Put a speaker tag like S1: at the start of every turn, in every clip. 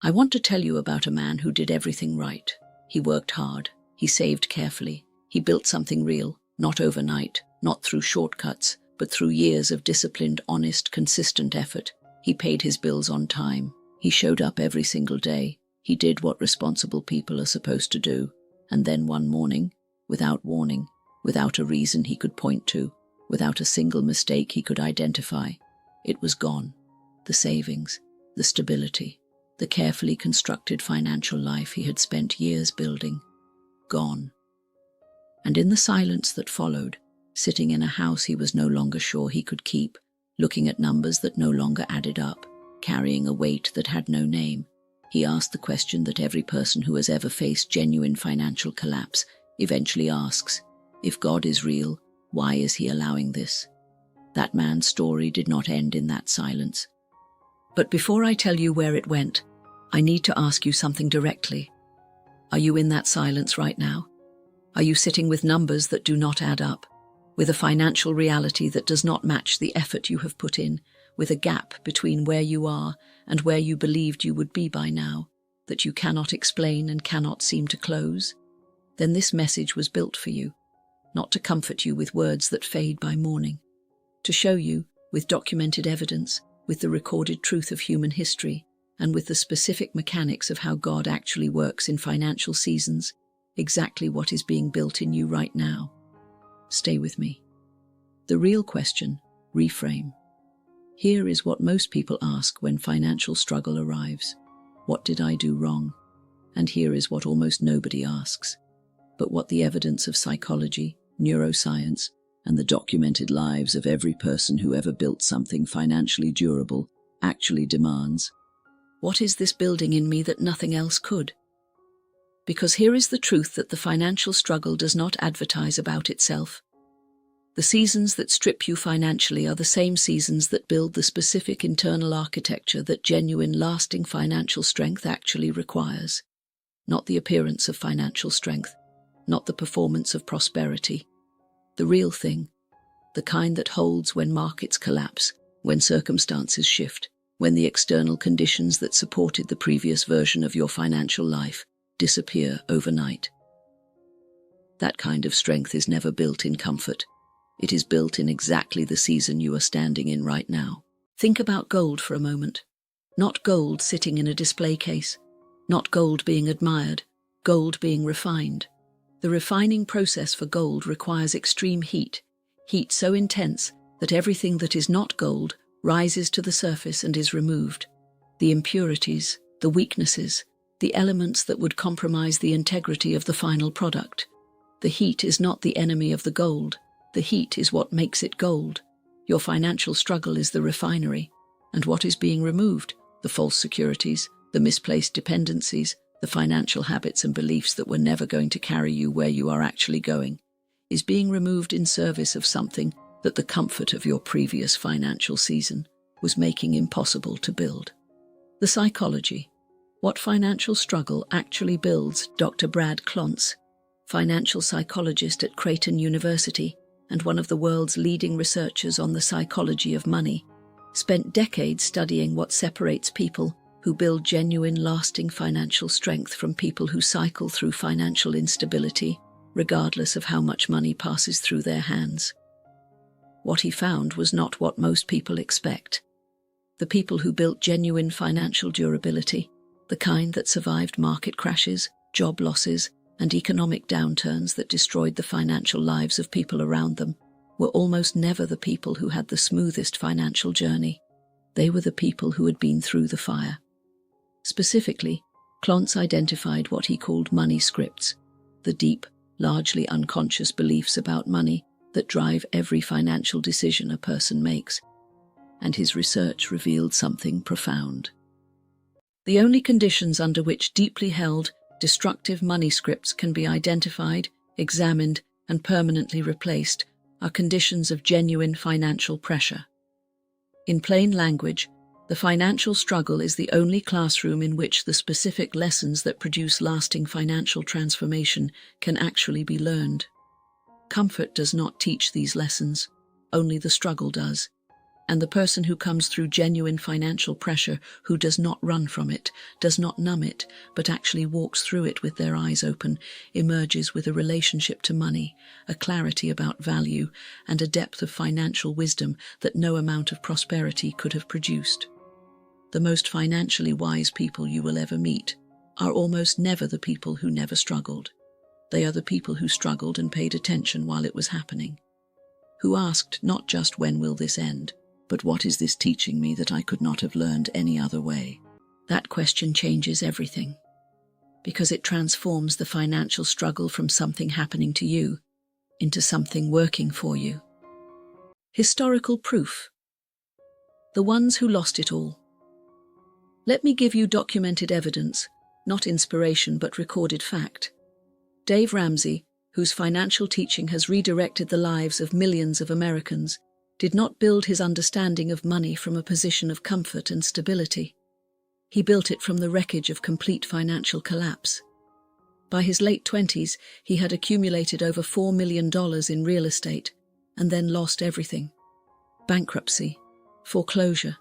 S1: I want to tell you about a man who did everything right. He worked hard. He saved carefully. He built something real, not overnight, not through shortcuts, but through years of disciplined, honest, consistent effort. He paid his bills on time. He showed up every single day. He did what responsible people are supposed to do. And then one morning, without warning, without a reason he could point to, without a single mistake he could identify, it was gone. The savings, the stability, the carefully constructed financial life he had spent years building, gone. And in the silence that followed, sitting in a house he was no longer sure he could keep, looking at numbers that no longer added up, carrying a weight that had no name, he asked the question that every person who has ever faced genuine financial collapse eventually asks: if God is real, why is he allowing this? That man's story did not end in that silence. But before I tell you where it went, I need to ask you something directly. Are you in that silence right now? Are you sitting with numbers that do not add up, with a financial reality that does not match the effort you have put in, with a gap between where you are and where you believed you would be by now, that you cannot explain and cannot seem to close? Then this message was built for you, not to comfort you with words that fade by morning, to show you, with documented evidence, with the recorded truth of human history, and with the specific mechanics of how God actually works in financial seasons, exactly what is being built in you right now. Stay with me. The real question, reframe. Here is what most people ask when financial struggle arrives. What did I do wrong? And here is what almost nobody asks, but what the evidence of psychology, neuroscience, and the documented lives of every person who ever built something financially durable actually demands. What is this building in me that nothing else could? Because here is the truth that the financial struggle does not advertise about itself. The seasons that strip you financially are the same seasons that build the specific internal architecture that genuine, lasting financial strength actually requires. Not the appearance of financial strength, not the performance of prosperity. The real thing, the kind that holds when markets collapse, when circumstances shift, when the external conditions that supported the previous version of your financial life disappear overnight. That kind of strength is never built in comfort. It is built in exactly the season you are standing in right now. Think about gold for a moment. Not gold sitting in a display case. Not gold being admired. Gold being refined. The refining process for gold requires extreme heat. Heat so intense that everything that is not gold rises to the surface and is removed. The impurities, the weaknesses, the elements that would compromise the integrity of the final product. The heat is not the enemy of the gold. The heat is what makes it gold. Your financial struggle is the refinery. And what is being removed? The false securities, the misplaced dependencies, the financial habits and beliefs that were never going to carry you where you are actually going, is being removed in service of something that the comfort of your previous financial season was making impossible to build. The psychology. What financial struggle actually builds? Dr. Brad Klontz, financial psychologist at Creighton University, and one of the world's leading researchers on the psychology of money, spent decades studying what separates people who build genuine, lasting financial strength from people who cycle through financial instability, regardless of how much money passes through their hands. What he found was not what most people expect. The people who built genuine financial durability, the kind that survived market crashes, job losses, and economic downturns that destroyed the financial lives of people around them, were almost never the people who had the smoothest financial journey. They were the people who had been through the fire. Specifically, Klontz identified what he called money scripts, the deep, largely unconscious beliefs about money that drive every financial decision a person makes. And his research revealed something profound. The only conditions under which deeply held, destructive money scripts can be identified, examined, and permanently replaced are conditions of genuine financial pressure. In plain language, the financial struggle is the only classroom in which the specific lessons that produce lasting financial transformation can actually be learned. Comfort does not teach these lessons, only the struggle does. And the person who comes through genuine financial pressure, who does not run from it, does not numb it, but actually walks through it with their eyes open, emerges with a relationship to money, a clarity about value, and a depth of financial wisdom that no amount of prosperity could have produced. The most financially wise people you will ever meet are almost never the people who never struggled. They are the people who struggled and paid attention while it was happening, who asked not just when will this end, but what is this teaching me that I could not have learned any other way? That question changes everything, because it transforms the financial struggle from something happening to you into something working for you. Historical proof. The ones who lost it all. Let me give you documented evidence, not inspiration but recorded fact. Dave Ramsey, whose financial teaching has redirected the lives of millions of Americans, did not build his understanding of money from a position of comfort and stability. He built it from the wreckage of complete financial collapse. By his late 20s, he had accumulated over $4 million in real estate and then lost everything. Bankruptcy, foreclosure,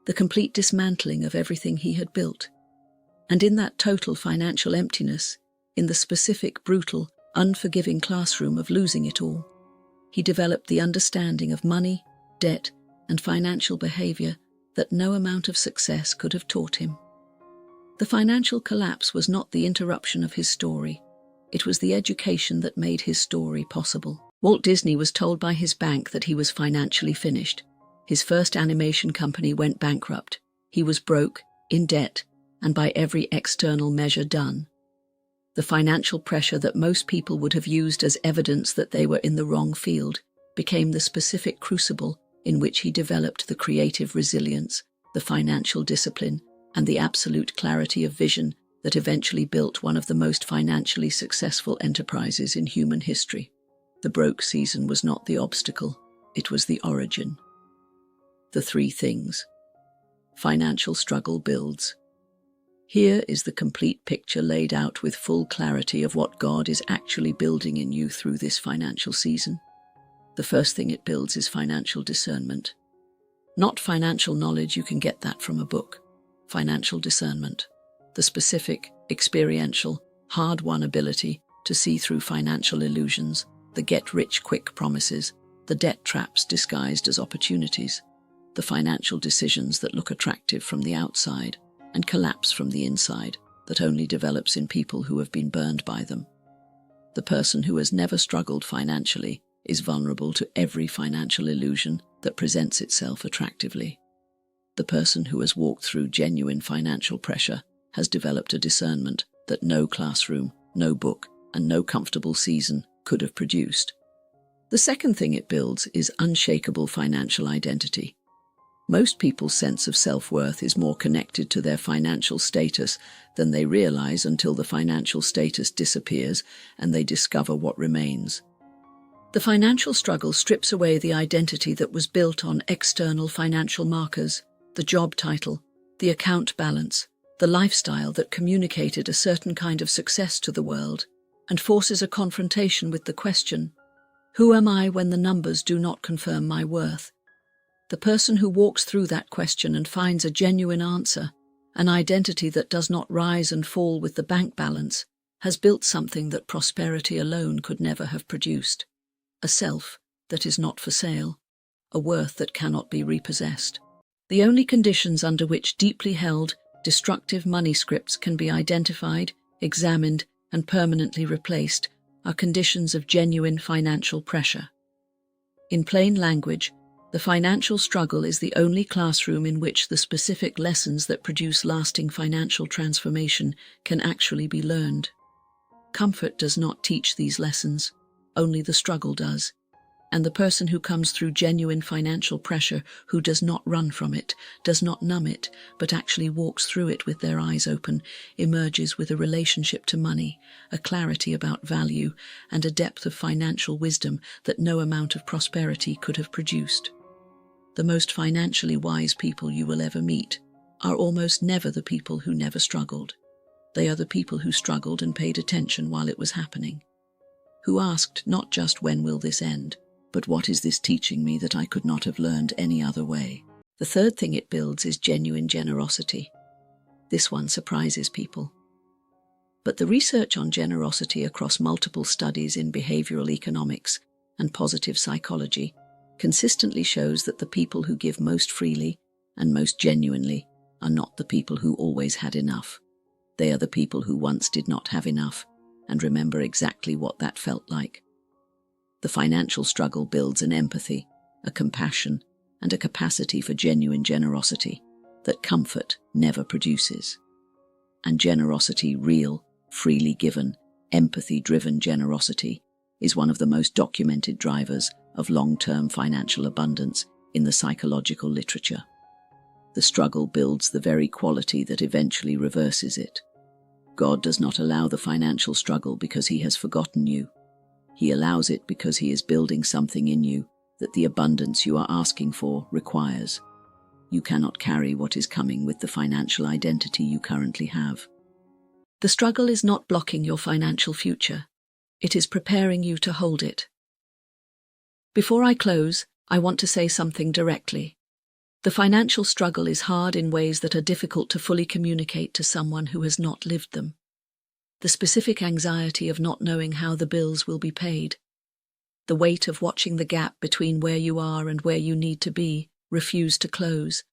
S1: the complete dismantling of everything he had built. And in that total financial emptiness, in the specific, brutal, unforgiving classroom of losing it all, he developed the understanding of money, debt, and financial behavior that no amount of success could have taught him. The financial collapse was not the interruption of his story. It was the education that made his story possible. Walt Disney was told by his bank that he was financially finished. His first animation company went bankrupt. He was broke, in debt, and by every external measure done. The financial pressure that most people would have used as evidence that they were in the wrong field became the specific crucible in which he developed the creative resilience, the financial discipline, and the absolute clarity of vision that eventually built one of the most financially successful enterprises in human history. The broke season was not the obstacle, it was the origin. The three things. Financial struggle builds. Here is the complete picture laid out with full clarity of what God is actually building in you through this financial season. The first thing it builds is financial discernment. Not financial knowledge, you can get that from a book. Financial discernment. The specific, experiential, hard-won ability to see through financial illusions, the get-rich-quick promises, the debt traps disguised as opportunities, the financial decisions that look attractive from the outside and collapse from the inside, that only develops in people who have been burned by them. The person who has never struggled financially is vulnerable to every financial illusion that presents itself attractively. The person who has walked through genuine financial pressure has developed a discernment that no classroom, no book, and no comfortable season could have produced. The second thing it builds is unshakable financial identity. Most people's sense of self-worth is more connected to their financial status than they realize until the financial status disappears and they discover what remains. The financial struggle strips away the identity that was built on external financial markers, the job title, the account balance, the lifestyle that communicated a certain kind of success to the world, and forces a confrontation with the question, who am I when the numbers do not confirm my worth? The person who walks through that question and finds a genuine answer, an identity that does not rise and fall with the bank balance, has built something that prosperity alone could never have produced. A self that is not for sale, a worth that cannot be repossessed. The only conditions under which deeply held, destructive money scripts can be identified, examined, and permanently replaced are conditions of genuine financial pressure. In plain language, the financial struggle is the only classroom in which the specific lessons that produce lasting financial transformation can actually be learned. Comfort does not teach these lessons, only the struggle does. And the person who comes through genuine financial pressure, who does not run from it, does not numb it, but actually walks through it with their eyes open, emerges with a relationship to money, a clarity about value, and a depth of financial wisdom that no amount of prosperity could have produced. The most financially wise people you will ever meet are almost never the people who never struggled. They are the people who struggled and paid attention while it was happening, who asked not just when will this end, But what is this teaching me that I could not have learned any other way? The third thing it builds is genuine generosity. This one surprises people. But the research on generosity across multiple studies in behavioral economics and positive psychology consistently shows that the people who give most freely and most genuinely are not the people who always had enough. They are the people who once did not have enough and remember exactly what that felt like. The financial struggle builds an empathy, a compassion, and a capacity for genuine generosity that comfort never produces. And generosity, real, freely given, empathy-driven generosity, is one of the most documented drivers of long-term financial abundance in the psychological literature. The struggle builds the very quality that eventually reverses it. God does not allow the financial struggle because he has forgotten you. He allows it because he is building something in you that the abundance you are asking for requires. You cannot carry what is coming with the financial identity you currently have. The struggle is not blocking your financial future. It is preparing you to hold it. Before I close, I want to say something directly. The financial struggle is hard in ways that are difficult to fully communicate to someone who has not lived them. The specific anxiety of not knowing how the bills will be paid, the weight of watching the gap between where you are and where you need to be refuse to close,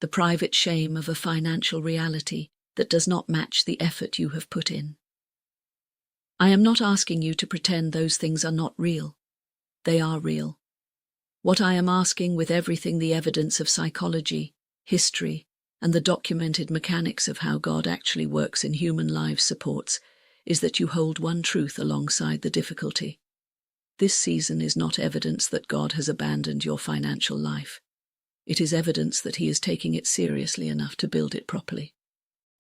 S1: the private shame of a financial reality that does not match the effort you have put in. I am not asking you to pretend those things are not real. They are real. What I am asking, with everything the evidence of psychology, history, and the documented mechanics of how God actually works in human lives supports, is that you hold one truth alongside the difficulty. This season is not evidence that God has abandoned your financial life. It is evidence that he is taking it seriously enough to build it properly.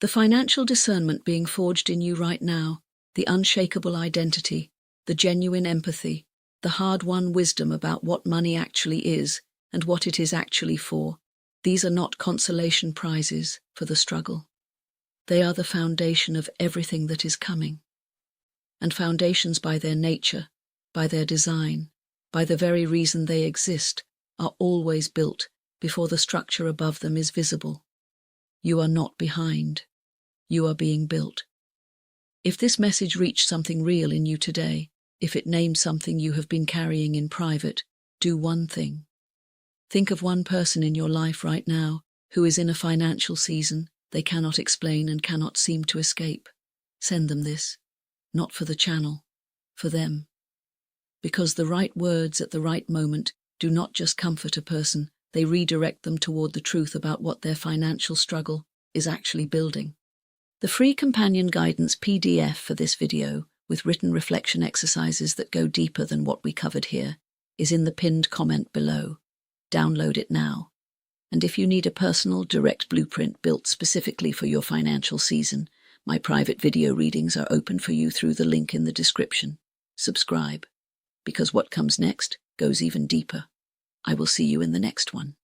S1: The financial discernment being forged in you right now, the unshakable identity, the genuine empathy, the hard-won wisdom about what money actually is and what it is actually for, these are not consolation prizes for the struggle. They are the foundation of everything that is coming. And foundations, by their nature, by their design, by the very reason they exist, are always built before the structure above them is visible. You are not behind. You are being built. If this message reached something real in you today, if it named something you have been carrying in private, do one thing. Think of one person in your life right now who is in a financial season they cannot explain and cannot seem to escape. Send them this, not for the channel, for them. Because the right words at the right moment do not just comfort a person, they redirect them toward the truth about what their financial struggle is actually building. The free companion guidance PDF for this video, with written reflection exercises that go deeper than what we covered here, is in the pinned comment below. Download it now. And if you need a personal, direct blueprint built specifically for your financial season, my private video readings are open for you through the link in the description. Subscribe, because what comes next goes even deeper. I will see you in the next one.